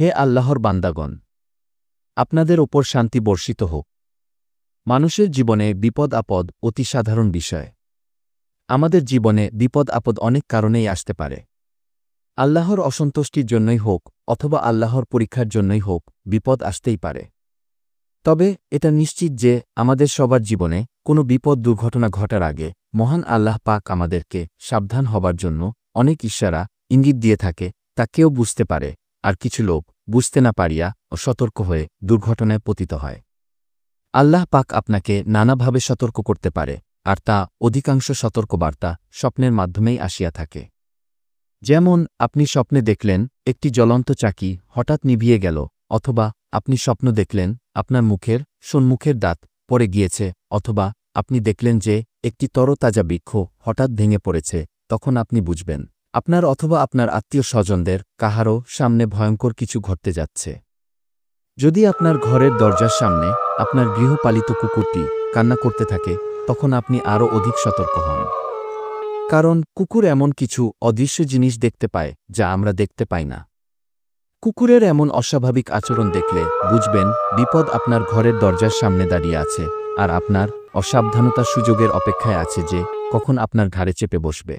হে আল্লাহর বান্দাগণ, আপনাদের ওপর শান্তি বর্ষিত হোক। মানুষের জীবনে বিপদ আপদ অতি সাধারণ বিষয়। আমাদের জীবনে বিপদ আপদ অনেক কারণেই আসতে পারে। আল্লাহর অসন্তুষ্টির জন্যই হোক অথবা আল্লাহর পরীক্ষার জন্যই হোক, বিপদ আসতেই পারে। তবে এটা নিশ্চিত যে আমাদের সবার জীবনে কোনো বিপদ দুর্ঘটনা ঘটার আগে মহান আল্লাহ পাক আমাদেরকে সাবধান হবার জন্য অনেক ইশারা ইঙ্গিত দিয়ে থাকে, তা কেউ বুঝতে পারে, আর কিছু লোক বুঝতে না পারিয়া অসতর্ক হয়ে দুর্ঘটনায় পতিত হয়। আল্লাহ পাক আপনাকে নানাভাবে সতর্ক করতে পারে, আর তা অধিকাংশ সতর্কবার্তা স্বপ্নের মাধ্যমেই আসিয়া থাকে। যেমন আপনি স্বপ্নে দেখলেন একটি জ্বলন্ত চাকি হঠাৎ নিভিয়ে গেল, অথবা আপনি স্বপ্ন দেখলেন আপনার মুখের সম্মুখের দাঁত পড়ে গিয়েছে, অথবা আপনি দেখলেন যে একটি তরতাজা বৃক্ষ হঠাৎ ভেঙে পড়েছে, তখন আপনি বুঝবেন আপনার অথবা আপনার আত্মীয় স্বজনদের কাহারও সামনে ভয়ঙ্কর কিছু ঘটতে যাচ্ছে। যদি আপনার ঘরের দরজার সামনে আপনার গৃহপালিত কুকুরটি কান্না করতে থাকে, তখন আপনি আরও অধিক সতর্ক হন। কারণ কুকুর এমন কিছু অদৃশ্য জিনিস দেখতে পায় যা আমরা দেখতে পাই না। কুকুরের এমন অস্বাভাবিক আচরণ দেখলে বুঝবেন বিপদ আপনার ঘরের দরজার সামনে দাঁড়িয়ে আছে, আর আপনার অসাবধানতার সুযোগের অপেক্ষায় আছে যে কখন আপনার ঘাড়ে চেপে বসবে।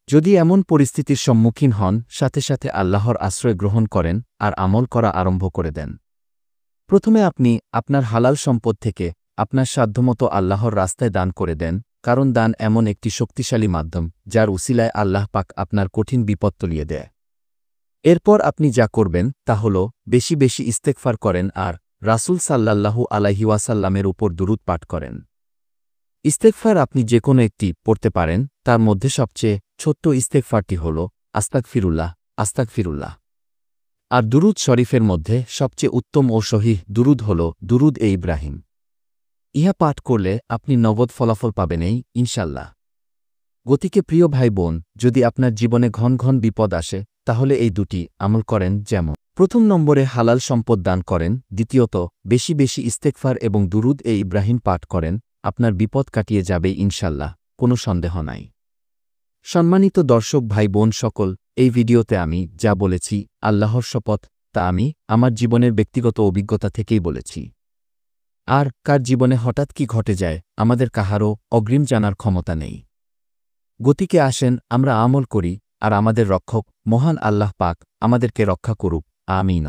যদি এমন পরিস্থিতির সম্মুখীন হন, সাথে সাথে আল্লাহর আশ্রয় গ্রহণ করেন আর আমল করা আরম্ভ করে দেন। প্রথমে আপনি আপনার হালাল সম্পদ থেকে আপনার সাধ্যমতো আল্লাহর রাস্তায় দান করে দেন, কারণ দান এমন একটি শক্তিশালী মাধ্যম যার উসিলায় আল্লাহ পাক আপনার কঠিন বিপদ তলিয়ে দেয়। এরপর আপনি যা করবেন তা হল বেশি বেশি ইস্তেগফার করেন আর রাসূল সাল্লাল্লাহু আলাইহি ওয়াসাল্লামের উপর দুরূদ পাঠ করেন। ইস্তেগফার আপনি যে কোনো একটি পড়তে পারেন, তার মধ্যে সবচেয়ে ছোট্ট ইস্তেগফারটি হল আস্তাগফিরুল্লাহ, আস্তাগফিরুল্লাহ। আর দুরূদ শরীফের মধ্যে সবচেয়ে উত্তম ও সহিহ দুরূদ হল দুরূদ-এ ইব্রাহিম। ইহা পাঠ করলে আপনি নগদ ফলাফল পাবেনই ইনশাল্লাহ। গতিকে প্রিয় ভাই বোন, যদি আপনার জীবনে ঘন ঘন বিপদ আসে, তাহলে এই দুটি আমল করেন। যেমন প্রথম নম্বরে হালাল সম্পদ দান করেন, দ্বিতীয়ত বেশি বেশি ইস্তেগফার এবং দুরূদ-এ ইব্রাহিম পাঠ করেন, আপনার বিপদ কাটিয়ে যাবে ইনশাল্লাহ, কোনো সন্দেহ নাই। সম্মানিত দর্শক ভাই বোন সকল, এই ভিডিওতে আমি যা বলেছি আল্লাহর শপথ তা আমি আমার জীবনের ব্যক্তিগত অভিজ্ঞতা থেকেই বলেছি। আর কার জীবনে হঠাৎ কি ঘটে যায় আমাদের কাহারও অগ্রিম জানার ক্ষমতা নেই। গতিকে আসেন আমরা আমল করি, আর আমাদের রক্ষক মহান আল্লাহ পাক আমাদেরকে রক্ষা করুক। আমিন।